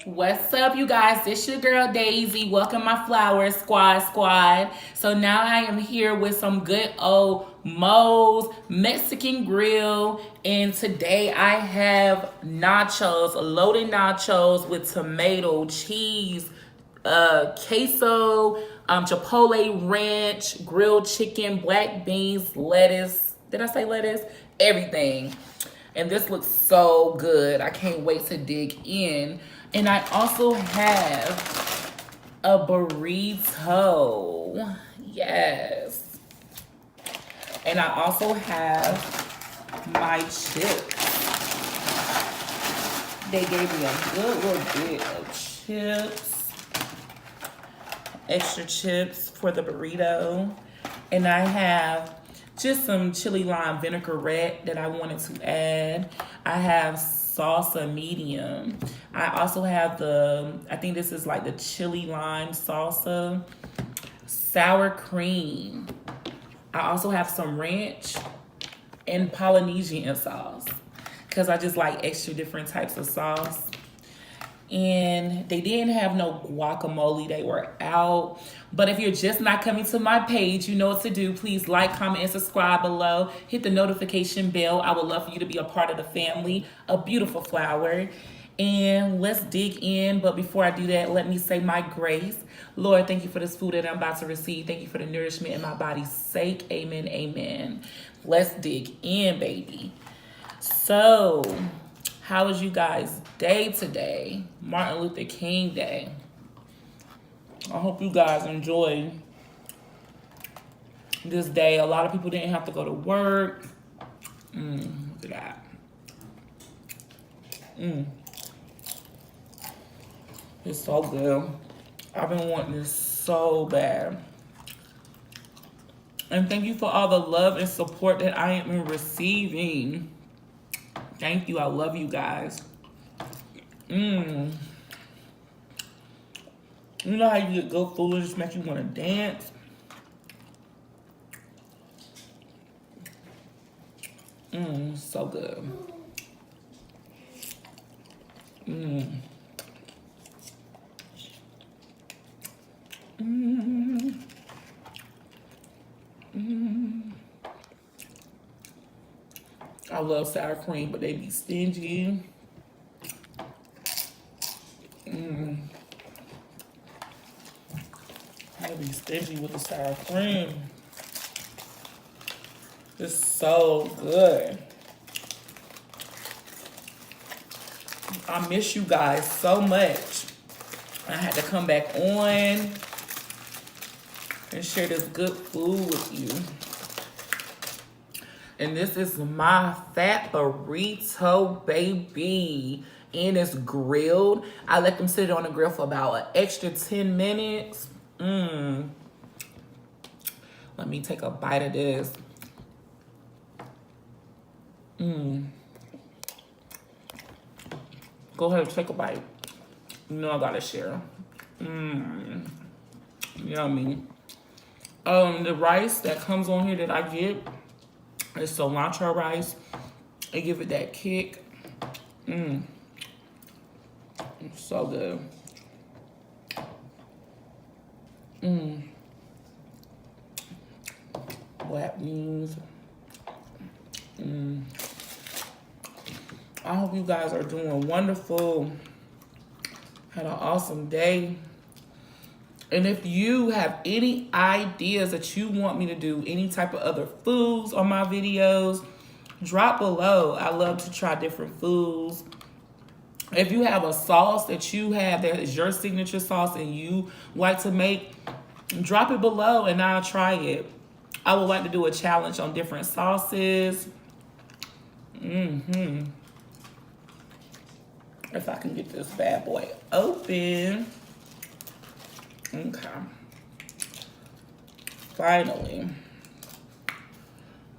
What's up, you guys? This your girl Daisy. Welcome my flower squad. So now I am here with some good old Moe's Mexican grill, and today I have nachos, loaded nachos with tomato, cheese, queso, chipotle ranch, grilled chicken, black beans, lettuce. Did I say lettuce? Everything. And this looks so good. I can't wait to dig in. And I also have a burrito. Yes. And I also have my chips. They gave me a good little bit of chips. Extra chips for the burrito. And I have just some chili lime vinaigrette that I wanted to add. I have salsa medium. I also have I think this is like the chili lime salsa, sour cream. I also have some ranch and Polynesian sauce because I just like extra different types of sauce. And they didn't have no guacamole. They were out. But if you're just not coming to my page, you know what to do. Please like, comment, and subscribe below. Hit the notification bell. I would love for you to be a part of the family. A beautiful flower. And let's dig in. But before I do that, let me say my grace. Lord, thank you for this food that I'm about to receive. Thank you for the nourishment in my body's sake. Amen, amen. Let's dig in, baby. So, how was you guys' day today? Martin Luther King Day. I hope you guys enjoyed this day. A lot of people didn't have to go to work. Look at that. It's so good. I've been wanting this so bad. And thank you for all the love and support that I am receiving. Thank you. I love you guys. You know how you get good food and just make you want to dance? So good. I love sour cream, but they be stingy. They be stingy with the sour cream. It's so good. I miss you guys so much. I had to come back on and share this good food with you. And this is my fat burrito, baby. And it's grilled. I let them sit on the grill for about an extra 10 minutes. Let me take a bite of this. Go ahead and take a bite. You know I gotta share. Yummy. The rice that comes on here that I get is cilantro rice. I give it that kick. It's so good. Black beans. I hope you guys are doing wonderful. Had an awesome day. And if you have any ideas that you want me to do, any type of other foods on my videos, drop below. I love to try different foods. If you have a sauce that you have that is your signature sauce and you like to make, drop it below and I'll try it. I would like to do a challenge on different sauces. If I can get this bad boy open. Okay. Finally.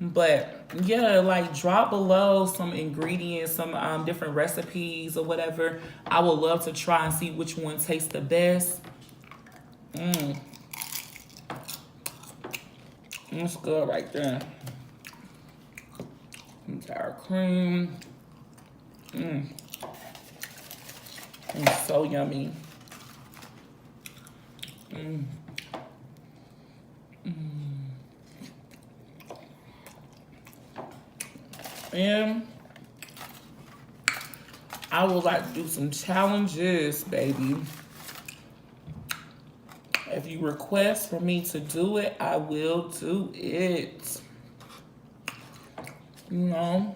But yeah, like drop below some ingredients, some different recipes or whatever. I would love to try and see which one tastes the best. That's good right there. Sour cream. It's so yummy. Mm. And I would like to do some challenges, baby. If you request for me to do it, I will do it. You know?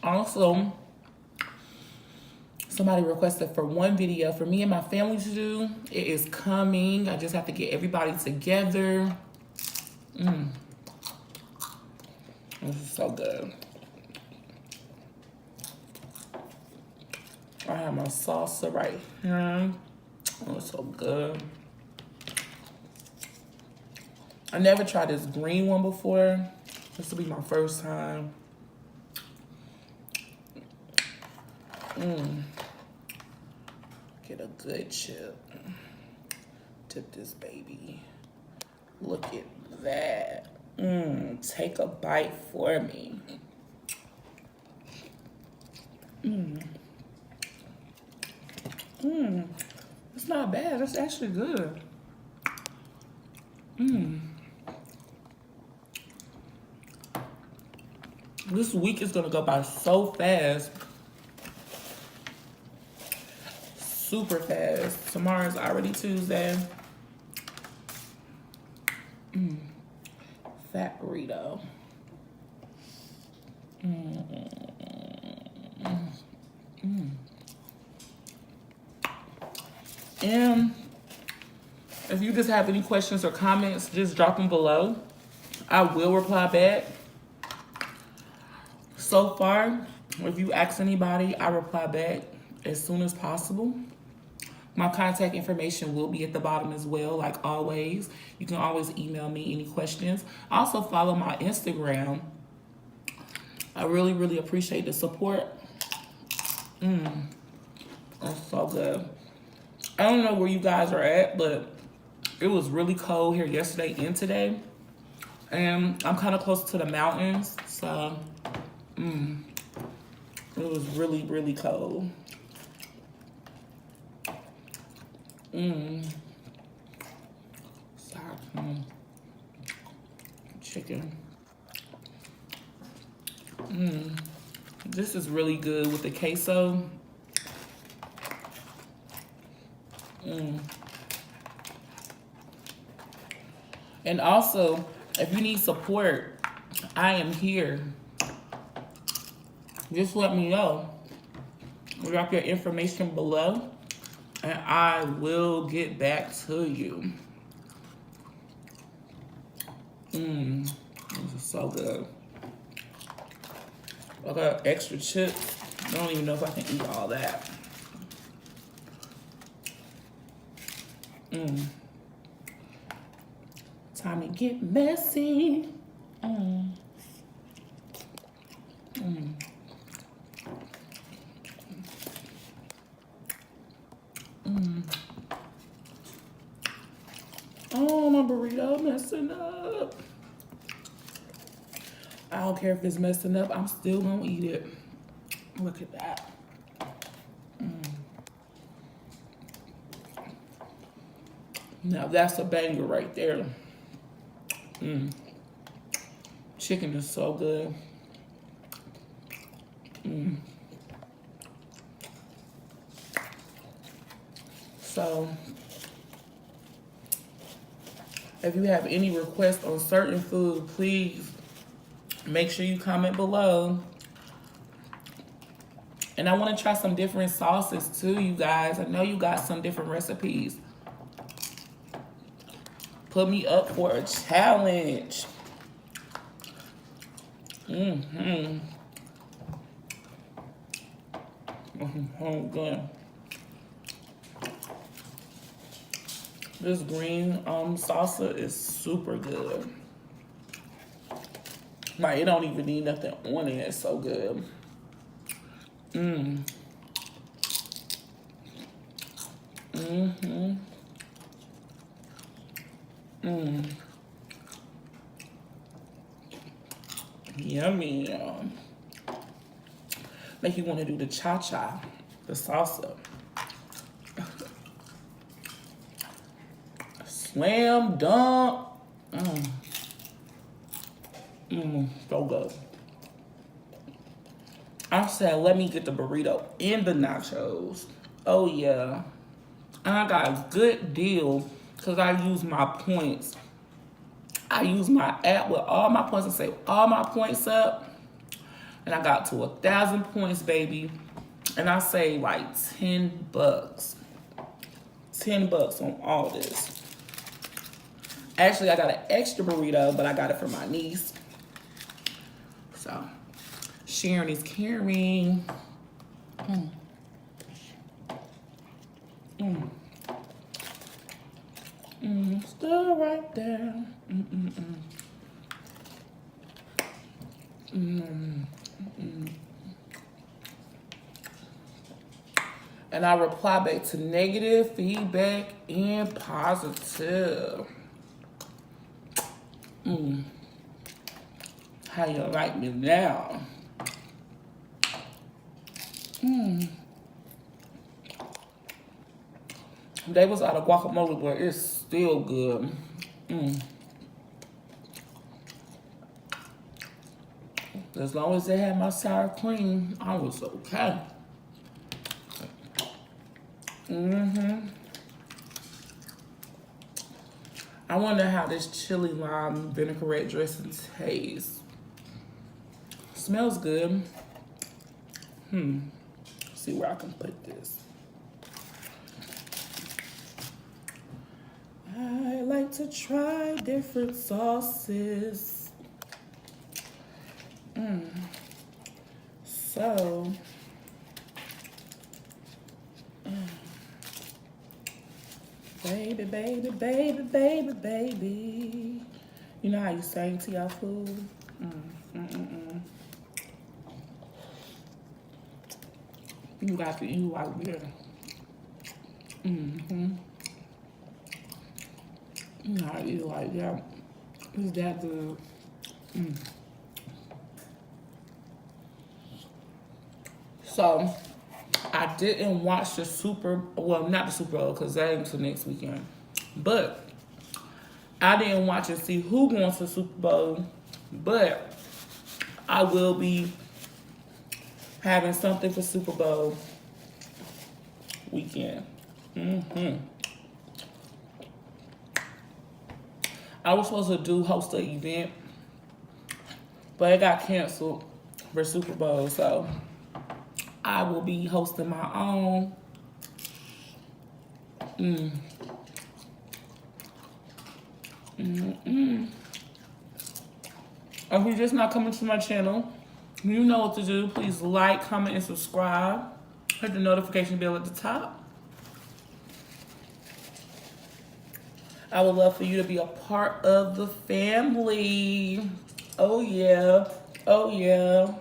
Also, somebody requested for one video for me and my family to do. It is coming. I just have to get everybody together. This is so good. I have my salsa right here. Oh, it's so good. I never tried this green one before. This will be my first time. Get a good chip. Tip this baby. Look at that. Take a bite for me. It's not bad. It's actually good. This week is gonna go by so fast. Super fast. Tomorrow's already Tuesday. Fat burrito. And if you just have any questions or comments, just drop them below. I will reply back. So far, if you ask anybody, I reply back as soon as possible. My contact information will be at the bottom as well, like always. You can always email me any questions. Also follow my Instagram. I really, really appreciate the support. That's so good. I don't know where you guys are at, but it was really cold here yesterday and today. And I'm kind of close to the mountains, so it was really, really cold. Sorry. Chicken. This is really good with the queso. And also, if you need support, I am here. Just let me know. Drop your information below, and I will get back to you. This is so good. I got extra chips. I don't even know if I can eat all that. Time to get messy. Oh, my burrito messing up. I don't care if it's messing up. I'm still gonna eat it. Look at that. Now that's a banger right there. Chicken is so good. So, if you have any requests on certain food, please make sure you comment below. And I want to try some different sauces too, you guys. I know you got some different recipes. Put me up for a challenge. Oh, good. This green salsa is super good. Like, it don't even need nothing on it. It's so good. Yummy. Make you want to do the cha-cha, the salsa. Slam dunk. So good. I said, let me get the burrito and the nachos. Oh, yeah. And I got a good deal because I use my points. I use my app with all my points and save all my points up. And I got to 1,000 points, baby. And I saved like $10. $10 on all this. Actually, I got an extra burrito, but I got it for my niece. So, sharing is caring. Still right there. And I reply back to negative feedback and positive. How you like me now? They was out of guacamole, but it's still good. As long as they had my sour cream, I was okay. I wonder how this chili lime vinaigrette dressing tastes. Smells good. See where I can put this. I like to try different sauces. So, baby, baby, baby, baby, baby. You know how you sing to your food? You got to eat like this. You know how to eat like that. It's that good. So, I didn't watch the not the Super Bowl, because that ain't until next weekend. But I didn't watch and see who won the Super Bowl. But I will be having something for Super Bowl weekend. I was supposed to host an event, but it got canceled for Super Bowl, so I will be hosting my own. If you're just not coming to my channel, you know what to do. Please like, comment, and subscribe. Hit the notification bell at the top. I would love for you to be a part of the family. Oh, yeah. Oh, yeah.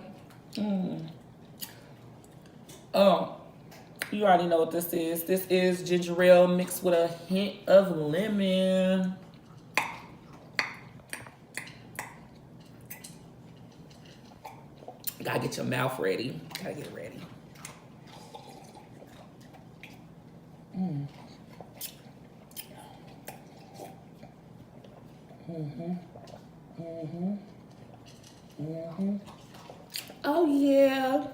Oh, you already know what this is. This is ginger ale mixed with a hint of lemon. Gotta get your mouth ready. Gotta get it ready. Oh, yeah.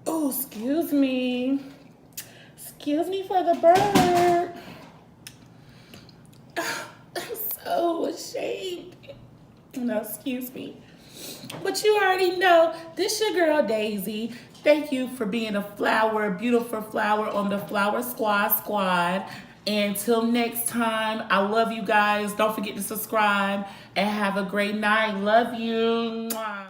Oh, excuse me. Excuse me for the burp. I'm so ashamed. No, excuse me. But you already know, this your girl Daisy. Thank you for being a beautiful flower on the Flower Squad. Until next time, I love you guys. Don't forget to subscribe and have a great night. Love you. Mwah.